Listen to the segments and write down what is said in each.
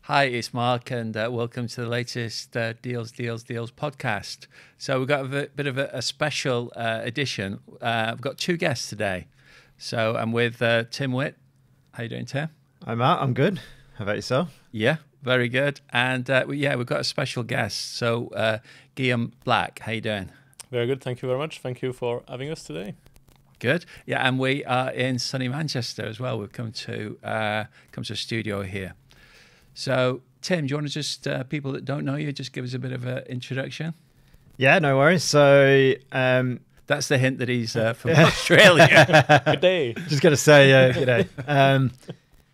Hi, it's Mark, and welcome to the latest Deals podcast. So we've got a bit of a special edition. I've got two guests today. So I'm with Tim Witt. How you doing, Tim? Hi, Mark. I'm good. How about yourself? Yeah, very good. And we've got a special guest. So Guillaume Black, how you doing? Very good. Thank you very much. Thank you for having us today. Good. Yeah, and we are in sunny Manchester as well. We've come to a studio here. So, Tim, do you want to just, people that don't know you, just give us a bit of an introduction? Yeah, no worries. So, that's the hint that he's from Australia. Good day. Just going to say, good day.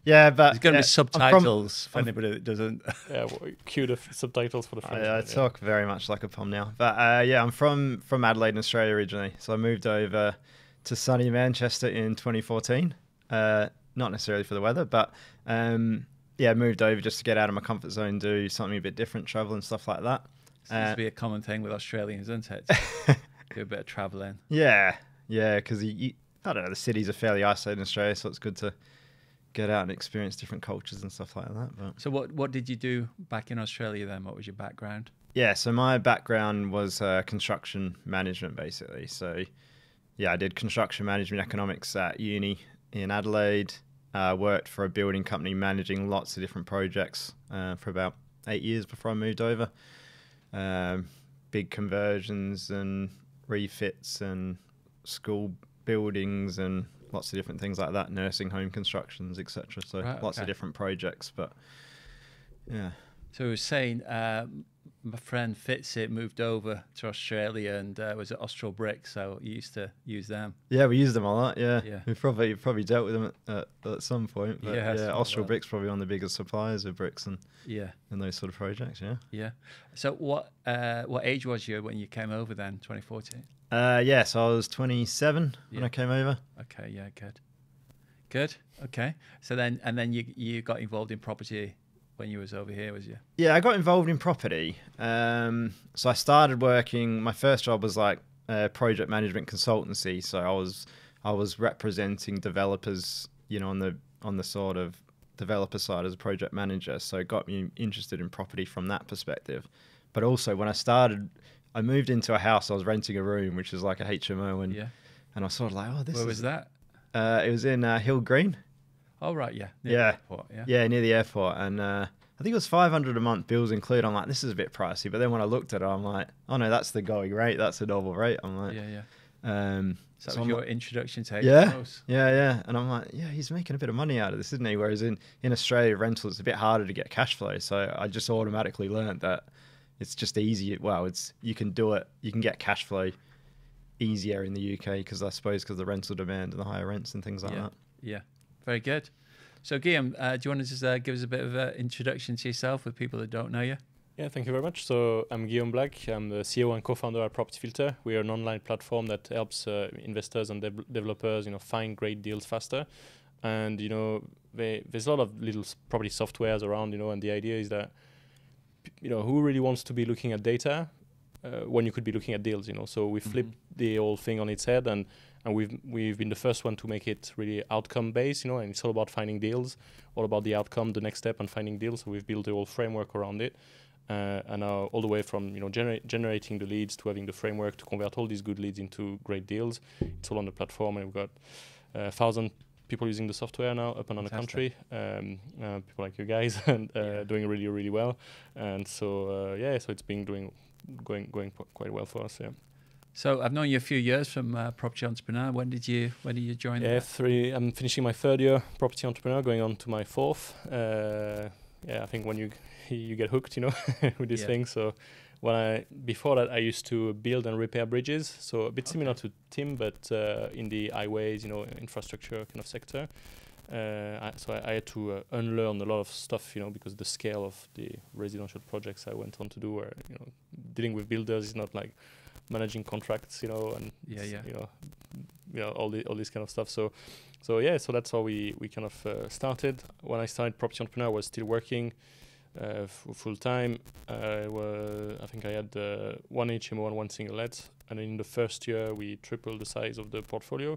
Yeah, but... There's going to be subtitles for anybody that doesn't... Yeah, cue the subtitles for the French. I talk very much like a Pom now. But yeah, I'm from Adelaide in Australia originally. So I moved over to sunny Manchester in 2014. Not necessarily for the weather, but... yeah, moved over just to get out of my comfort zone, do something a bit different, travel and stuff like that. Seems to be a common thing with Australians, isn't it? Do a bit of traveling. Yeah, because I don't know, the cities are fairly isolated in Australia, so it's good to get out and experience different cultures and stuff like that. But so what did you do back in Australia then? What was your background? Yeah, so my background was construction management, basically. So yeah, I did construction management economics at uni in Adelaide. Worked for a building company managing lots of different projects for about 8 years before I moved over. Big conversions and refits and school buildings and lots of different things like that, nursing home constructions, etc. So lots of different projects, but yeah. So I was saying, my friend Fitsit moved over to Australia and was at Austral Bricks, so you used to use them. Yeah, we used them a lot. Yeah. We've probably dealt with them at some point. But yeah, Austral Bricks probably one of the biggest suppliers of bricks and those sort of projects. Yeah. Yeah. So what age was you when you came over then? 2014. Yeah, so I was 27 when I came over. Okay. Yeah. Good. Okay. So then you got involved in property when you was over here, was you? Yeah, I got involved in property. So I started working. My first job was like project management consultancy. So I was representing developers, on the sort of developer side as a project manager. So it got me interested in property from that perspective. But also when I started, I moved into a house. I was renting a room, which is like a HMO, and I was sort of like, oh, this. Where was that? It was in Hill Green. Oh, right, yeah. Near the airport, yeah, near the airport. And I think it was $500 a month, bills included. I'm like, this is a bit pricey. But then when I looked at it, I'm like, oh, no, that's the going rate. That's the novel rate. I'm like... So that was your introduction to Yeah. And I'm like, yeah, he's making a bit of money out of this, isn't he? Whereas in Australia, rental, it's a bit harder to get cash flow. So I just automatically learned that it's just easy. Well, you can do it. You can get cash flow easier in the UK because the rental demand and the higher rents and things like that. Yeah. Very good. So, Guillaume, do you want to just give us a bit of an introduction to yourself with people that don't know you? Yeah, thank you very much. So, I'm Guillaume Black. I'm the CEO and co-founder at Property Filter. We are an online platform that helps investors and developers, find great deals faster. And, there's a lot of little property softwares around, and the idea is that, who really wants to be looking at data when you could be looking at deals, So we flipped the whole thing on its head and we've been the first one to make it really outcome based, and it's all about finding deals, all about the outcome, the next step, and finding deals. So we've built a whole framework around it, and all the way from generating the leads to having the framework to convert all these good leads into great deals. It's all on the platform, and we've got 1,000 people using the software now up and on the country. People like you guys, and doing really, really well. And so so it's been going quite well for us. Yeah. So I've known you a few years from Property Entrepreneur. When did you join? I'm finishing my third year Property Entrepreneur, going on to my fourth. I think when you get hooked, with these things. So before that, I used to build and repair bridges. So a bit similar to Tim, but in the highways, infrastructure kind of sector. So I had to unlearn a lot of stuff, because the scale of the residential projects I went on to do, where dealing with builders is not like managing contracts, and all this kind of stuff. So that's how we kind of started. When I started Property Entrepreneur, I was still working full time. I think I had one HMO and one single let, and in the first year we tripled the size of the portfolio.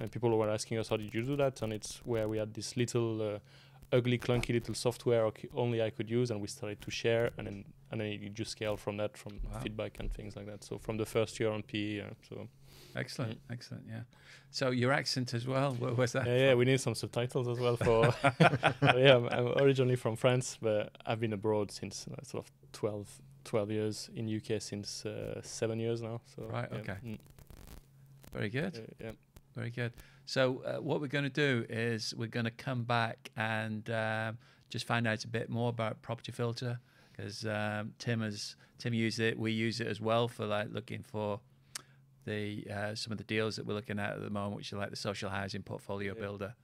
And people were asking us, how did you do that? And it's where we had this little ugly, clunky little software only I could use, and we started to share, and then you just scale from that, from feedback and things like that. So from the first year on PE, so. Excellent, excellent, yeah. So your accent as well, where was that? Yeah, we need some subtitles as well for. I'm originally from France, but I've been abroad since sort of 12 years, in UK since 7 years now. So right, yeah. okay. Very good. Yeah. Very good. So what we're going to do is we're going to come back and just find out a bit more about Property Filter, because Tim used it. We use it as well for like looking for the some of the deals that we're looking at the moment, which are like the social housing portfolio builder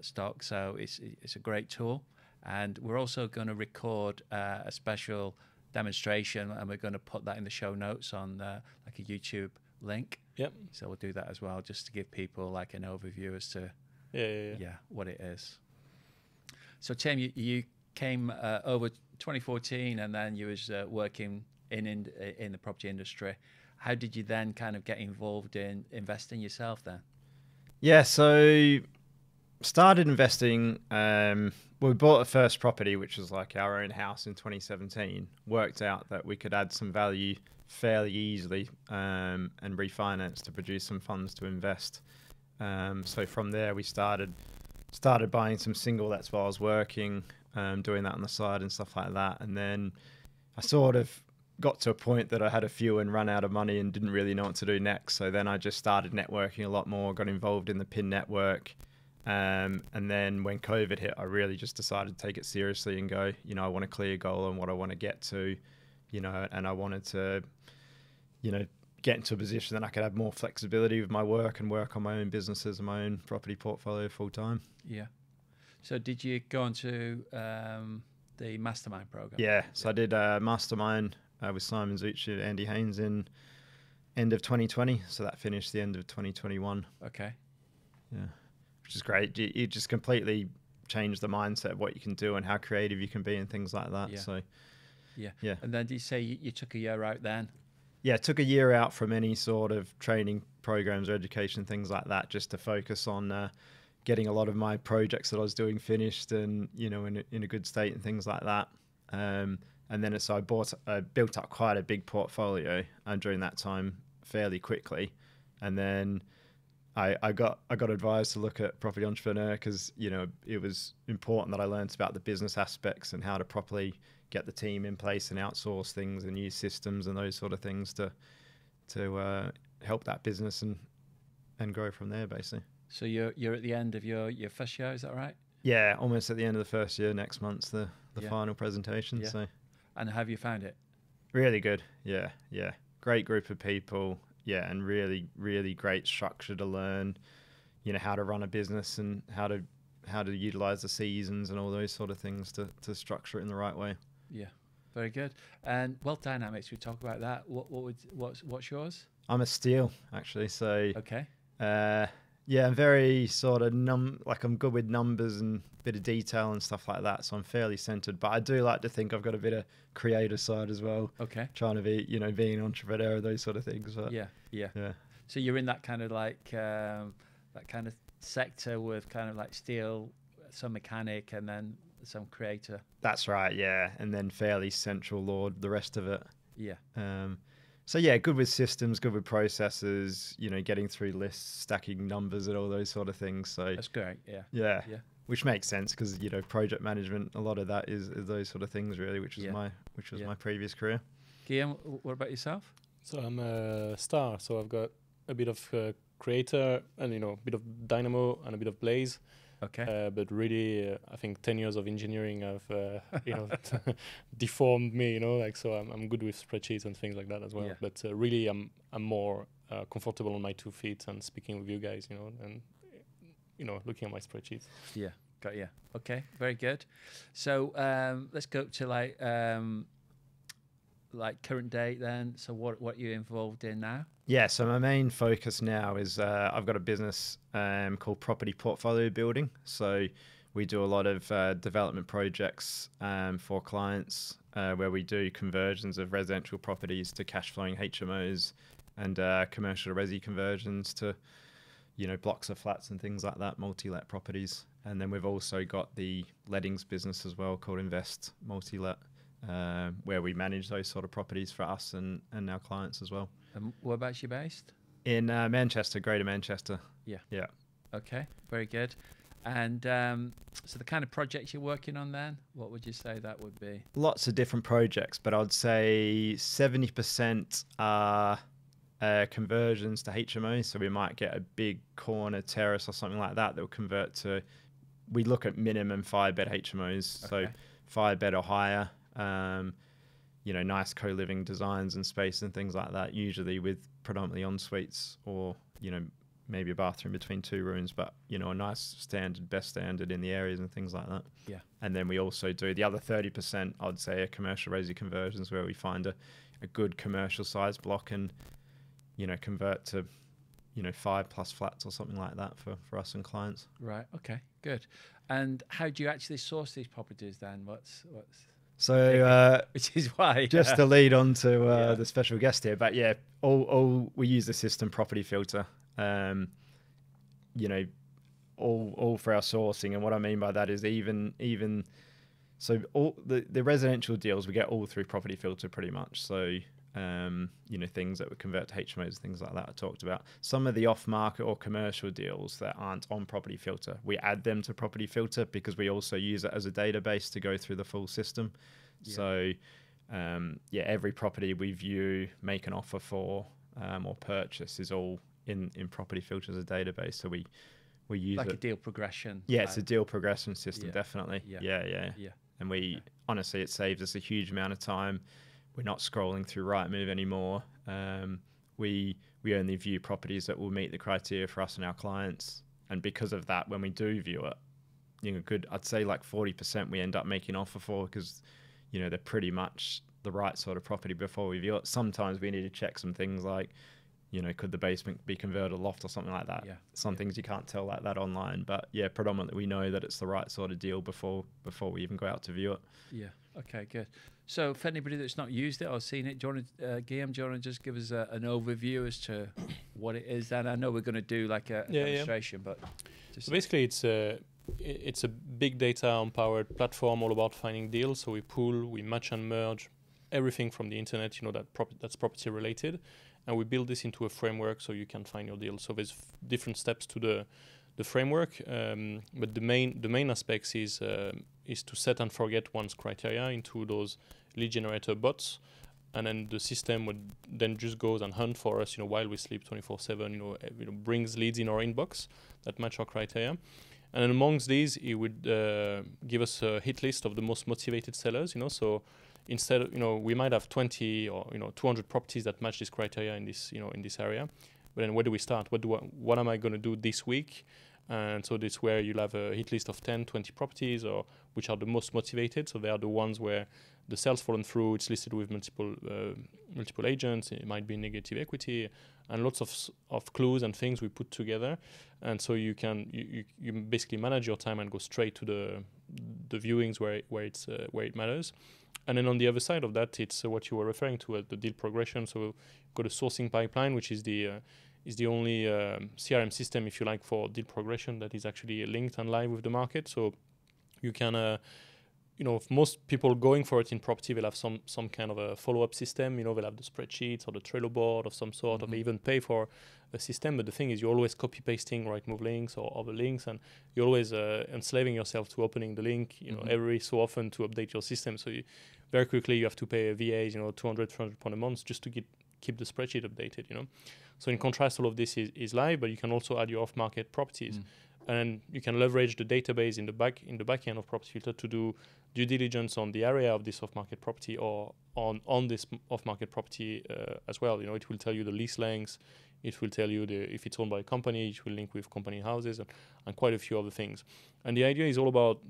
stock. So it's a great tool, and we're also going to record a special demonstration, and we're going to put that in the show notes on like a YouTube link. Yep. So we'll do that as well, just to give people like an overview as to what it is. So Tim, you came over 2014, and then you was working in the property industry. How did you then kind of get involved in investing yourself then? Yeah, so started investing. We bought a first property, which was like our own house in 2017. Worked out that we could add some value fairly easily and refinance to produce some funds to invest. So from there, we started buying some single lets while I was working, doing that on the side and stuff like that. And then I sort of got to a point that I had a few and ran out of money and didn't really know what to do next. So then I just started networking a lot more, got involved in the PIN network. And then when COVID hit, I really just decided to take it seriously and go, I want a clear goal on what I want to get to, and I wanted to, get into a position that I could have more flexibility with my work and work on my own businesses and my own property portfolio full time. Yeah. So did you go on to the Mastermind program? Yeah. So I did Mastermind with Simon Zucci and Andy Haynes in end of 2020. So that finished the end of 2021. Okay. Yeah. Which is great. You just completely change the mindset of what you can do and how creative you can be and things like that. Yeah. So yeah. And then did you say you took a year out then? Yeah, it took a year out from any sort of training programs or education, things like that, just to focus on getting a lot of my projects that I was doing finished and, in a good state and things like that. And then I built up quite a big portfolio during that time fairly quickly. And then I got advised to look at Property Entrepreneur because, it was important that I learned about the business aspects and how to properly get the team in place and outsource things and use systems and those sort of things to help that business and grow from there, basically. So you're at the end of your first year, is that right? Yeah, almost at the end of the first year. Next month's the final presentation. Yeah. So, and have you found it? Really good. Yeah. Great group of people. Yeah, and really, really great structure to learn, how to run a business and how to utilize the seasons and all those sort of things to structure it in the right way. Yeah, very good. And wealth dynamics, we talk about that. What's yours? I'm a steel, actually. So okay. I'm very sort of I'm good with numbers and a bit of detail and stuff like that. So I'm fairly centered, but I do like to think I've got a bit of creative side as well. Okay. Trying to be, being an entrepreneur, those sort of things. But yeah. So you're in that kind of like that kind of sector with kind of like steel, some mechanic, and then some creator. That's right. Yeah, and then fairly central lord the rest of it. Yeah. So yeah, good with systems, good with processes, getting through lists, stacking numbers and all those sort of things. So that's great. Yeah. Yeah. Which makes sense because, project management, a lot of that is those sort of things really, which was my previous career. Guillaume, what about yourself? So I'm a star. So I've got a bit of creator and, a bit of dynamo and a bit of blaze. Okay. But really, I think 10 years of engineering have, deformed me, so I'm good with spreadsheets and things like that as well. Yeah. But really, I'm more comfortable on my 2 feet and speaking with you guys, and, looking at my spreadsheets. Yeah. Got you. Okay. Very good. So let's go to like current date then. So what you're involved in now? Yeah, so my main focus now is I've got a business called Property Portfolio Building. So we do a lot of development projects for clients where we do conversions of residential properties to cash flowing HMOs and commercial resi conversions to blocks of flats and things like that, multi-let properties. And then we've also got the lettings business as well called Invest Multi-Let, where we manage those sort of properties for us and our clients as well. Whereabouts you based? In Manchester, Greater Manchester. Yeah. Yeah. Okay, very good. And so the kind of projects you're working on then, what would you say that would be? Lots of different projects, but I'd say 70% are conversions to HMO. So we might get a big corner terrace or something like that will convert to, we look at minimum 5-bed HMOs. Okay. So 5-bed or higher, nice co-living designs and space and things like that, usually with predominantly en suites or, maybe a bathroom between 2 rooms, but a nice standard, best standard in the areas and things like that. Yeah. And then we also do the other 30%, I'd say, are commercial resi conversions, where we find a good commercial size block and convert to 5+ flats or something like that for us and clients. Right. Okay. Good. And how do you actually source these properties then? What's so which is why just to lead on to the special guest here, but yeah, all we use the system Property Filter. All for our sourcing, and what I mean by that is even so all the residential deals we get all through Property Filter pretty much. So things that would convert to HMOs, things like that I talked about. Some of the off-market or commercial deals that aren't on Property Filter, we add them to Property Filter because we also use it as a database to go through the full system. Yeah. So every property we view, make an offer for, or purchase is all in Property Filter as a database. So we use like it. a deal progression. Yeah, it's a deal progression system, Yeah. definitely. Yeah. And honestly, it saves us a huge amount of time. We're not scrolling through Rightmove anymore. We only view properties that will meet the criteria for us and our clients. And because of that, when we do view it, I'd say like 40% we end up making an offer for, because they're pretty much the right sort of property before we view it. Sometimes we need to check some things like, could the basement be converted a loft or something like that? Yeah. Some things you can't tell like that online, but yeah, predominantly we know that it's the right sort of deal before we even go out to view it. Yeah. Okay, good. So for anybody that's not used it or seen it, Guillaume, do you want to just give us an overview as to what it is? And I know we're going to do like a demonstration, but so basically it's a big data empowered platform all about finding deals. So we pool, we match and merge everything from the internet, that's property related. And we build this into a framework so you can find your deal. So there's different steps to the framework, but the main aspects is to set and forget one's criteria into those lead generator bots, and then the system would then just goes and hunt for us, while we sleep 24/7. Brings leads in our inbox that match our criteria, and then amongst these, it would give us a hit list of the most motivated sellers. So instead of, we might have 20 or 200 properties that match this criteria in this in this area, but then where do we start? What am I going to do this week? And so this where you'll have a hit list of 10, 20 properties, or which are the most motivated. So they are the ones where the sales fallen through. It's listed with multiple agents. It might be negative equity, and lots of clues and things we put together. And so you basically manage your time and go straight to the viewings where it matters. And then on the other side of that, it's what you were referring to as the deal progression. So we've got a sourcing pipeline, which is the only CRM system, if you like, for deal progression that is actually linked and live with the market. So you can, if most people going for it in property, they'll have some kind of a follow-up system. They'll have the spreadsheets or the Trello board of some sort, or they even pay for a system. But the thing is, you're always copy-pasting Rightmove links or other links, and you're always enslaving yourself to opening the link, every so often to update your system. So very quickly you have to pay a VA, 200, 300 pounds a month just to keep the spreadsheet updated, So in contrast, all of this is live, but you can also add your off-market properties. And you can leverage the database in the back end of Property Filter to do due diligence on the area of this off-market property or on this off-market property as well. It will tell you the lease lengths. It will tell you if it's owned by a company. It will link with company houses and quite a few other things. And the idea is all about,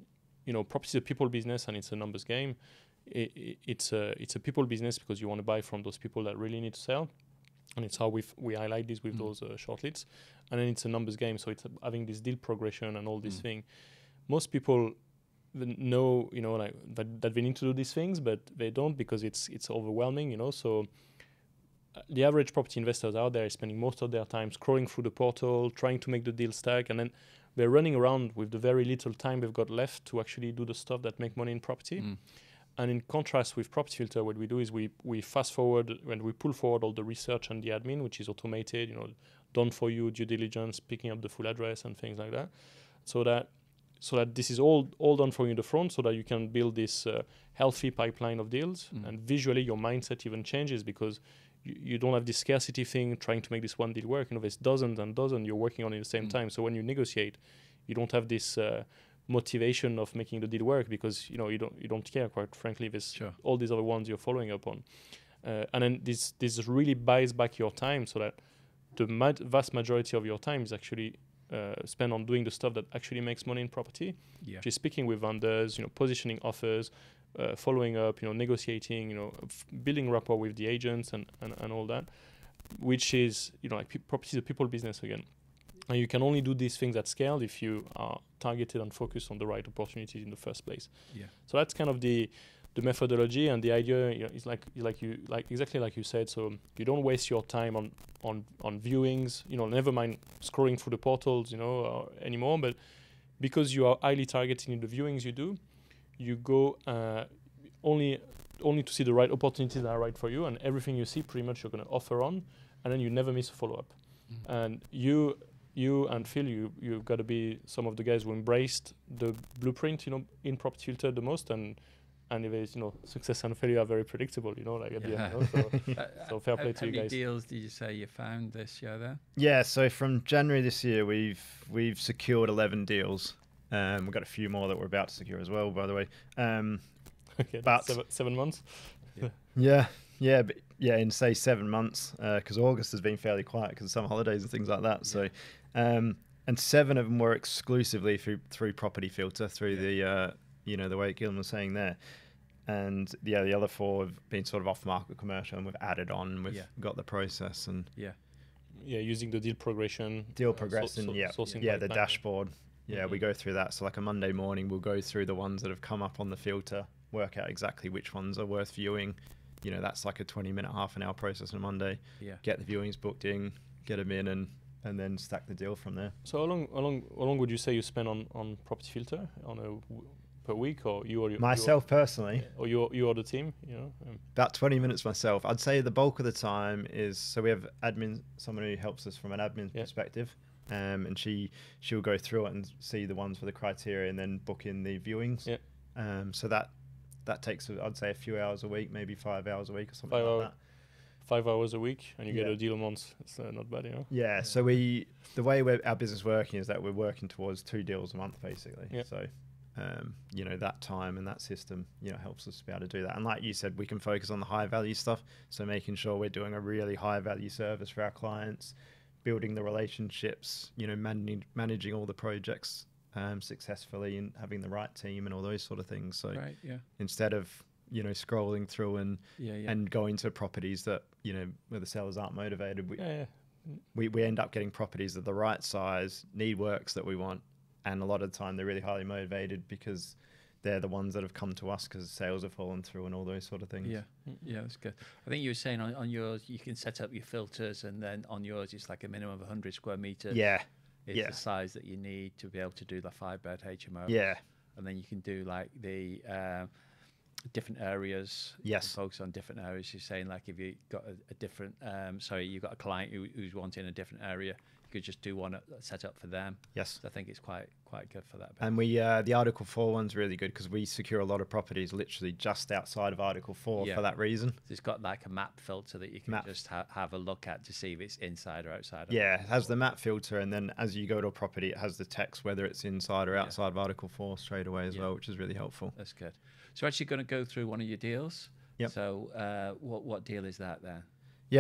property is a people business and it's a numbers game. It's a people business because you want to buy from those people that really need to sell. And it's how we highlight this with those short leads. And then it's a numbers game, so it's having this deal progression and all this thing. Most people know, that they need to do these things, but they don't because it's overwhelming, So the average property investors out there is spending most of their time scrolling through the portal, trying to make the deal stack, and then they're running around with the very little time they've got left to actually do the stuff that make money in property. And in contrast with Property Filter, what we do is we fast forward and we pull forward all the research and the admin, which is automated, done for you, due diligence, picking up the full address and things like that, so that this is all done for you in the front, so that you can build this healthy pipeline of deals. And visually your mindset even changes, because you don't have this scarcity thing trying to make this one deal work. There's dozens and dozens you're working on at the same time. So when you negotiate, you don't have this motivation of making the deal work, because you don't care, quite frankly. There's all these other ones you're following up on, and then this really buys back your time, so that the vast majority of your time is actually spent on doing the stuff that actually makes money in property, which is speaking with vendors, positioning offers, following up, negotiating, building rapport with the agents and all that, which is, property is a people business again. And you can only do these things at scale if you are targeted and focused on the right opportunities in the first place. So that's kind of the methodology, and the idea is exactly like you said. So you don't waste your time on viewings, never mind scrolling through the portals, anymore. But because you are highly targeted in the viewings you do, you go only to see the right opportunities that are right for you, and everything you see pretty much you're going to offer on, and then you never miss a follow-up. And you and Phil, you've got to be some of the guys who embraced the blueprint, in Property Filter the most, and if it's, success and failure are very predictable, at the end. So fair play to you guys. How many deals did you say you found this year there? Yeah, so from January this year, we've secured 11 deals. We've got a few more that we're about to secure as well, by the way. Okay, but 7 months. In say 7 months, because August has been fairly quiet because of summer holidays and things like that. So, and 7 of them were exclusively through Property Filter, through the the way Guillaume was saying there. And the other 4 have been sort of off market commercial, and we've added on. We've got the process and using the deal progression. Sourcing the dashboard. We go through that. So like a Monday morning, we'll go through the ones that have come up on the filter, work out exactly which ones are worth viewing. That's like a 20-minute, half an hour process on a Monday. Get the viewings booked in, get them in, and then stack the deal from there. So how long would you say you spend on Property Filter per week, or myself personally, or you or the team? About 20 minutes myself. I'd say the bulk of the time is, so we have admin, someone who helps us from an admin perspective, and she'll go through it and see the ones for the criteria and then book in the viewings. So that takes, I'd say, a few hours a week, maybe 5 hours a week or something like that. 5 hours a week, and you get a deal a month. It's not bad, Yeah. So the way our business is working is that we're working towards 2 deals a month, basically. So, that time and that system, helps us to be able to do that. And like you said, we can focus on the high value stuff. So making sure we're doing a really high value service for our clients, building the relationships, managing all the projects successfully, and having the right team and all those sort of things. So instead of scrolling through and going to properties that where the sellers aren't motivated, we end up getting properties that are the right size, need works that we want, and a lot of the time they're really highly motivated because they're the ones that have come to us because sales have fallen through and all those sort of things. That's good. I think you were saying on yours you can set up your filters, and then on yours it's like a minimum of 100 square meters. It's the size that you need to be able to do the 5-bed HMO. And then you can do like the different areas. Focus on different areas. You're saying like if you got a different, you've got a client who's wanting a different area, you could just do one set up for them. So I think it's quite good for that. And we the Article 4 one's really good because we secure a lot of properties literally just outside of Article 4 for that reason. So it's got like a map filter that you can just have a look at to see if it's inside or outside. It has the map filter, and then as you go to a property, it has the text whether it's inside or outside of Article 4 straight away as well, which is really helpful. That's good. So we're actually going to go through one of your deals. So what deal is that then?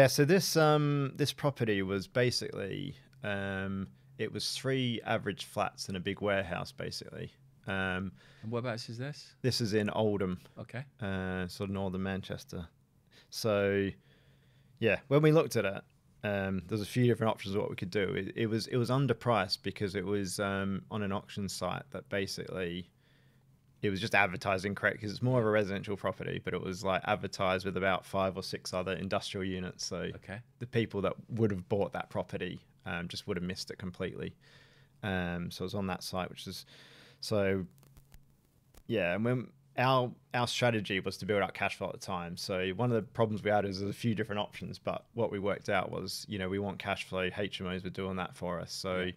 So this property was basically it was 3 average flats in a big warehouse basically. And whereabouts is this? This is in Oldham. Okay. Sort of northern Manchester. So when we looked at it, there's a few different options of what we could do. It was underpriced because it was on an auction site that basically it was just advertised incorrect because it's more of a residential property, but it was like advertised with about 5 or 6 other industrial units. So Okay. the people that would have bought that property just would have missed it completely. So it was on that site, which is so. Yeah, and when our strategy was to build up cash flow at the time. So one of the problems we had is there's a few different options, but what we worked out was, you know, we want cash flow. HMOs were doing that for us. So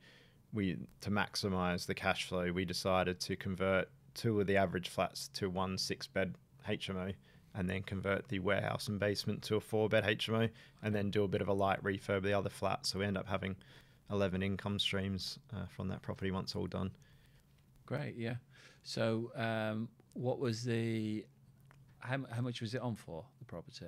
to maximize the cash flow, we decided to convert 2 of the average flats to 1 6-bed HMO, and then convert the warehouse and basement to a 4-bed HMO, and then do a bit of a light refurb of the other flats. So we end up having 11 income streams from that property once all done. Great, yeah. So what was how much was it on for, the property?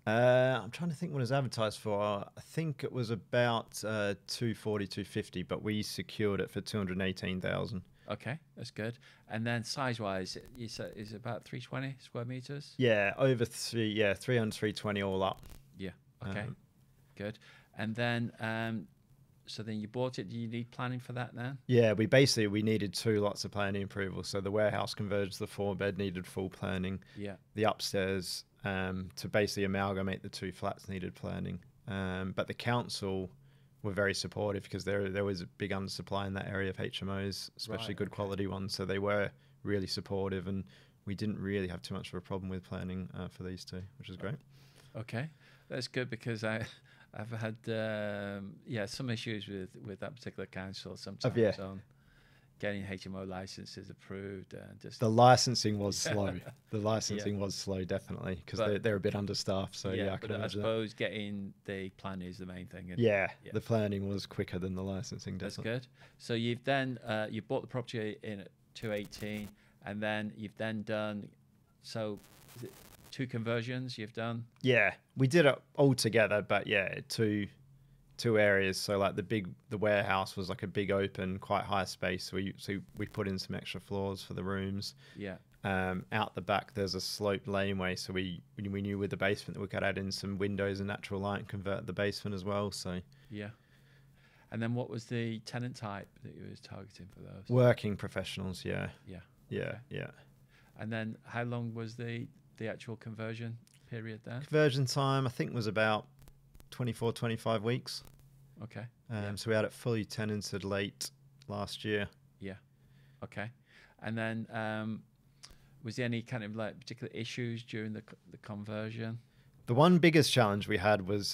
I'm trying to think what it was advertised for. I think it was about 240, 250, but we secured it for 218,000. Okay, that's good. And then size-wise, you said is it about 320 square meters? Yeah, over 300, 320 all up. Yeah. Okay. Good. And then, so then you bought it. Do you need planning for that then? Yeah, we needed 2 lots of planning approval. So the warehouse converged to the 4-bed needed full planning. Yeah. The upstairs to basically amalgamate the 2 flats needed planning. But the council were very supportive because there was a big undersupply in that area of HMOs, especially good quality ones. So they were really supportive, and we didn't really have too much of a problem with planning for these 2, which is great. Okay, that's good because I've had some issues with that particular council sometimes on getting HMO licenses approved and just the licensing was slow. The licensing was slow, definitely, because they're a bit understaffed. So I but I suppose getting the plan is the main thing. The planning was quicker than the licensing. Definitely. That's good. So you've then you bought the property in 2018, and then you've then done is it 2 conversions you've done? Yeah, we did it all together, but two areas. So like the warehouse was like a big open, quite high space. So we put in some extra floors for the rooms. Yeah. Out the back there's a sloped laneway, so we knew with the basement that we could add in some windows and natural light and convert the basement as well. So yeah. And then what was the tenant type that you was targeting for those? Working professionals. Yeah. And then how long was the actual conversion period there? Conversion time I think was about 24, 25 weeks. Okay. So we had it fully tenanted late last year. Yeah. Okay. And then was there any kind of like particular issues during the conversion? The one biggest challenge we had was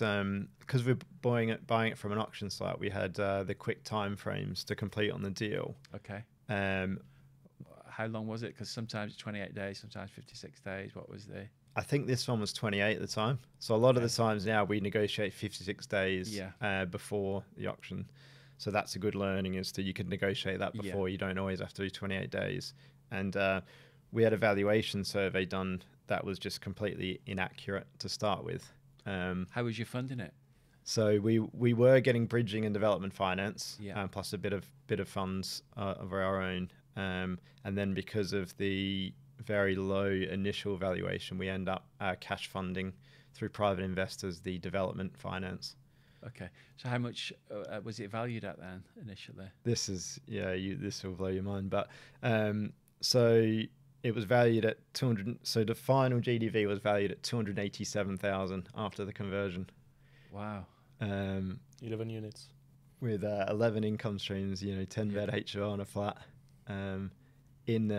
because we're buying it from an auction site, we had the quick time frames to complete on the deal. Okay. How long was it? Because sometimes it's 28 days, sometimes 56 days. What was the... I think this one was 28 at the time. So a lot of the times now we negotiate 56 days before the auction. So that's a good learning is you can negotiate that before. You don't always have to do 28 days. And we had a valuation survey done that was just completely inaccurate to start with. How was you funding it? So we were getting bridging and development finance, plus a bit of funds of our own. And then because of the very low initial valuation, we end up cash funding through private investors the development finance. Okay, so how much was it valued at then initially? This is this will blow your mind, but so it was valued at 200. So the final GDV was valued at 287,000 after the conversion. Wow. 11 units with 11 income streams. 10 bed HO on a flat. In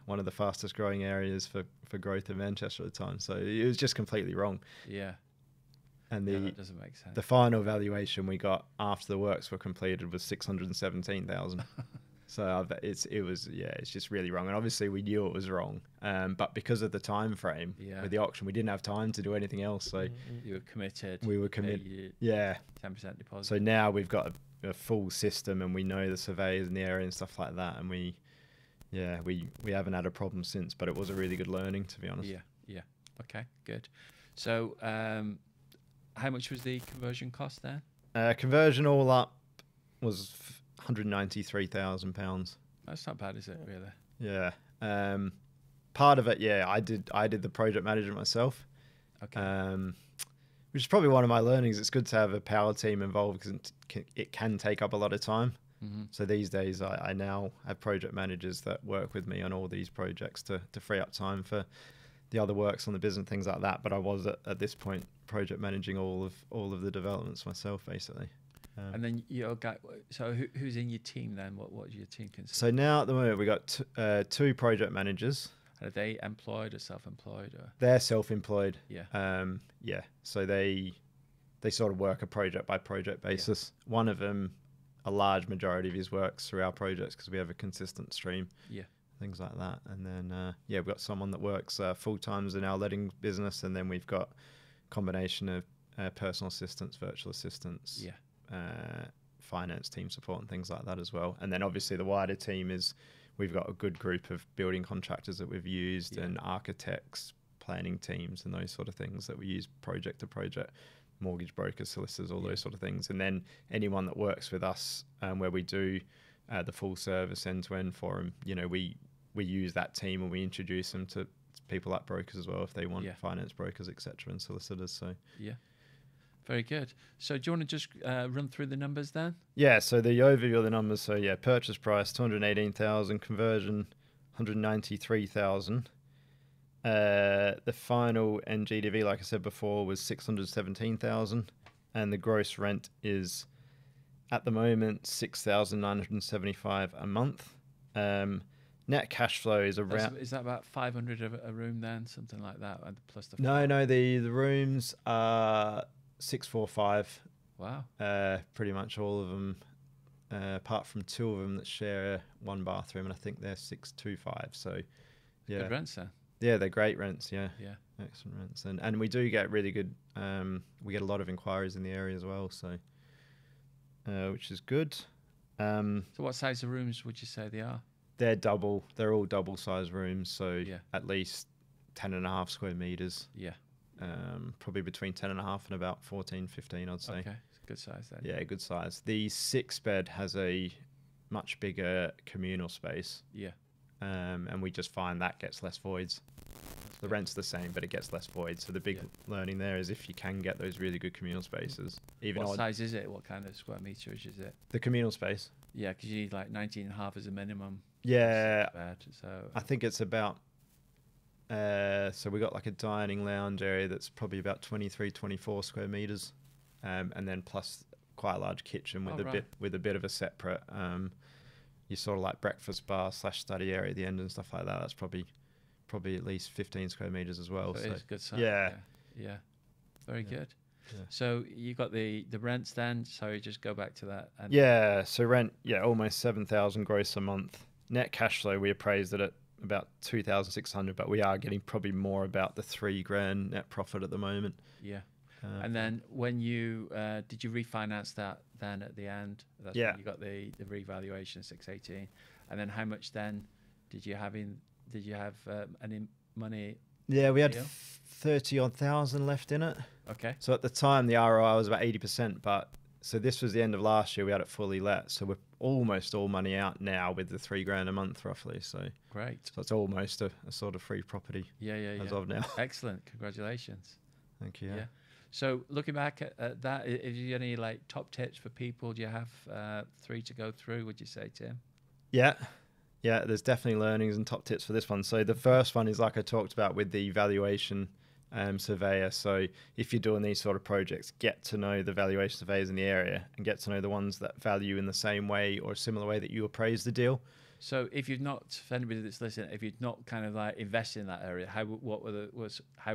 one of the fastest growing areas for growth in Manchester at the time. So it was just completely wrong. Yeah. And that doesn't make sense. The final valuation we got after the works were completed was 617,000. So it's just really wrong. And obviously we knew it was wrong. But because of the time frame with the auction, we didn't have time to do anything else. So you were committed. We were committed. Yeah. 10% deposit. So now we've got a full system and we know the surveyors in the area and stuff like that. And we haven't had a problem since, but it was a really good learning, to be honest. Yeah. Okay, good. So how much was the conversion cost there? Conversion all up was £193,000. That's not bad, is it, really? Yeah. Part of it, I did the project management myself. Okay. Which is probably one of my learnings. It's good to have a power team involved because it can take up a lot of time. So these days I now have project managers that work with me on all these projects to free up time for the other works on the business, things like that. But I was at this point project managing all of the developments myself, basically. And then your guy. So who's in your team then? What does your team consist? So now at the moment we got two project managers. Are they employed or self-employed? Or? They're self-employed. Yeah. Yeah. So they sort of work a project by project basis. Yeah. One of them, a large majority of his works through our projects because we have a consistent stream. Yeah. Things like that. And then, we've got someone that works full-time in our letting business. And then we've got a combination of personal assistants, virtual assistants, finance team support and things like that as well. And then obviously the wider team is, we've got a good group of building contractors that we've used and architects, planning teams and those sort of things that we use project to project, mortgage brokers, solicitors, all those sort of things. And then anyone that works with us where we do the full service end-to-end for them, we use that team and we introduce them to people like brokers as well if they want finance brokers, etc., and solicitors. So very good. So do you want to just run through the numbers then? Yeah, so the overview of the numbers. So purchase price 218,000, conversion 193,000. The final NGDV, like I said before, was 617,000, and the gross rent is at the moment 6,975 a month. Net cash flow is around. Is that about 500 a room then, something like that, and plus the? No, the rooms are 645. Wow. Pretty much all of them, apart from two of them that share one bathroom, and I think they're 625. So, yeah. Good rents then. Yeah, they're great rents. Yeah. Yeah. Excellent rents, and we do get really good. We get a lot of inquiries in the area as well, so which is good. So, what size of rooms would you say they are? They're all double size rooms, so at least 10.5 square meters. Yeah. Probably between 10.5 and about 14, 15, I'd say. Okay, it's a good size then. Yeah, good size. The 6-bed has a much bigger communal space. Yeah. And we just find that gets less voids. The rent's the same, but it gets less voids. So the big learning there is if you can get those really good communal spaces. What size is it? What kind of square meterage is it? The communal space. Yeah, because you need like 19.5 as a minimum. Yeah. So I think it's about... so we got like a dining lounge area that's probably about 23, 24 square meters. And then plus quite a large kitchen with a bit of a separate... you sort of like breakfast bar / study area at the end and stuff like that. That's probably at least 15 square meters as well. So it's good size. Yeah. Very good. Yeah. So you got the rents then. Sorry, just go back to that. And so rent, almost 7,000 gross a month. Net cash flow, we appraised it at about 2,600, but we are getting probably more about the $3,000 net profit at the moment. Yeah. And then when you did you refinance that then at the end? That's when you got the revaluation 618, and then how much then did you have any money? Yeah, we had 30,000 left in it. Okay. So at the time the ROI was about 80%, but so this was the end of last year. We had it fully let, so we're almost all money out now with the $3,000 a month roughly. So great. So it's almost a sort of free property. As of now. Excellent. Congratulations. Thank you. Yeah. So looking back at that, is there any like top tips for people? Do you have 3 to go through, would you say, Tim? Yeah, there's definitely learnings and top tips for this one. So the first one is like I talked about with the valuation surveyor. So if you're doing these sort of projects, get to know the valuation surveyors in the area and get to know the ones that value in the same way or a similar way that you appraise the deal. So if you've not, for anybody that's listening, if you've not kind of like invested in that area, how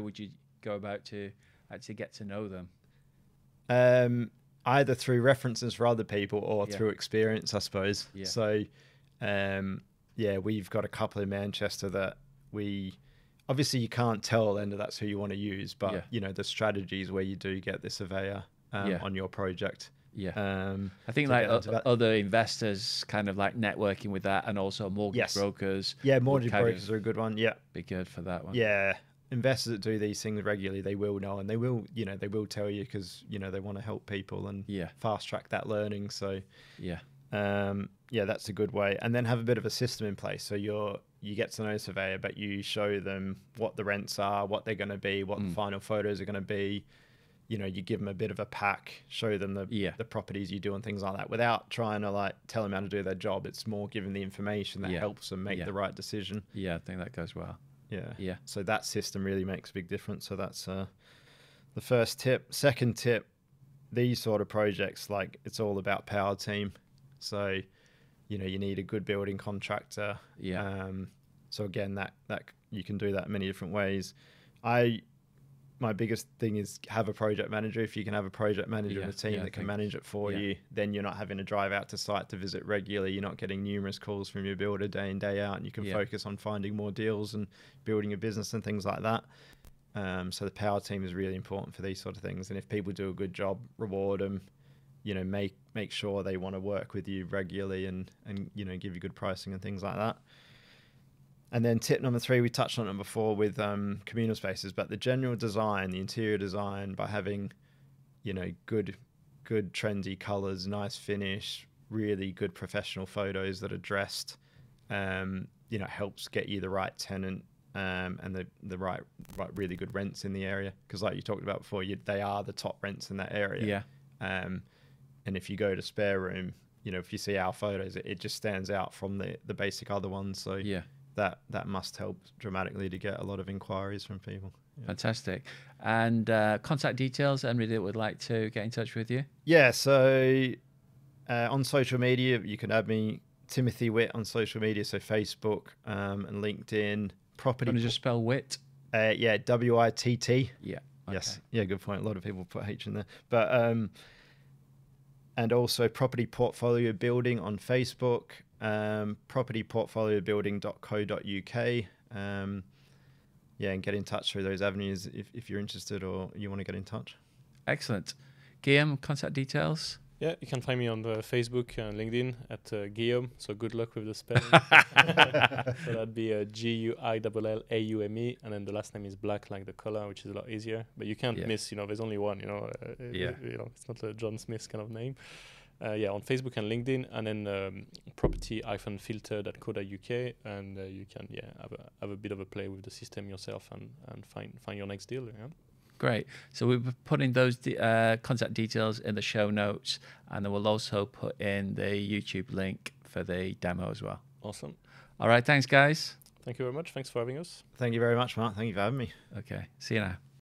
would you go about to actually get to know them? Either through references for other people or through experience, I suppose. Yeah. So, we've got a couple in Manchester that obviously you can't tell then that's who you want to use, but the strategies where you do get the surveyor on your project. Yeah. I think like other investors kind of like networking with that, and also mortgage brokers. Yeah, mortgage brokers are a good one. Yeah. Be good for that one. Yeah. Investors that do these things regularly, they will know, and they will tell you because they want to help people and fast track that learning. So that's a good way. And then have a bit of a system in place. So you get to know a surveyor, but you show them what the rents are, what they're going to be, what the final photos are going to be, you know, you give them a bit of a pack, show them the properties you do and things like that, without trying to like tell them how to do their job. It's more giving the information that helps them make the right decision. Yeah, I think that goes well. Yeah. So that system really makes a big difference. So that's the first tip. Second tip, these sort of projects, like it's all about power team. So, you know, you need a good building contractor. So again, that you can do that many different ways. My biggest thing is have a project manager. If you can have a project manager and a team that can manage it for you, then you're not having to drive out to site to visit regularly. You're not getting numerous calls from your builder day in, day out, and you can focus on finding more deals and building a business and things like that. So the power team is really important for these sort of things. And if people do a good job, reward them, you know, make sure they want to work with you regularly and, you know, give you good pricing and things like that. And then tip number 3, we touched on it before with communal spaces, but the general design, the interior design, by having, you know, good trendy colors, nice finish, really good professional photos that are dressed, you know, helps get you the right tenant and the right really good rents in the area. Because like you talked about before, they are the top rents in that area. And if you go to spare room, you know, if you see our photos, it just stands out from the basic other ones. So that must help dramatically to get a lot of inquiries from people. Fantastic. And contact details, anybody that would like to get in touch with you? So on social media, you can add me, Timothy Witt, on social media, so Facebook and LinkedIn. Property. Can you just spell Witt? WITT. Yeah. Okay. Yes. Yeah, good point. A lot of people put H in there. But and also Property Portfolio Building on Facebook, propertyportfoliobuilding.co.uk. And get in touch through those avenues if you're interested or you want to get in touch. Excellent. Guillaume, contact details? Yeah, you can find me on the Facebook and LinkedIn at Guillaume. So good luck with the spelling. So that'd be Guillaume, and then the last name is Black, like the color, which is a lot easier. But you can't miss. You know, there's only one. You know, it's not a John Smith kind of name. On Facebook and LinkedIn, and then property-filter.co.uk, and you can have a bit of a play with the system yourself and find your next deal. Yeah. Great. So we'll be putting those contact details in the show notes, and then we'll also put in the YouTube link for the demo as well. Awesome. All right. Thanks, guys. Thank you very much. Thanks for having us. Thank you very much, Mark. Thank you for having me. Okay. See you now.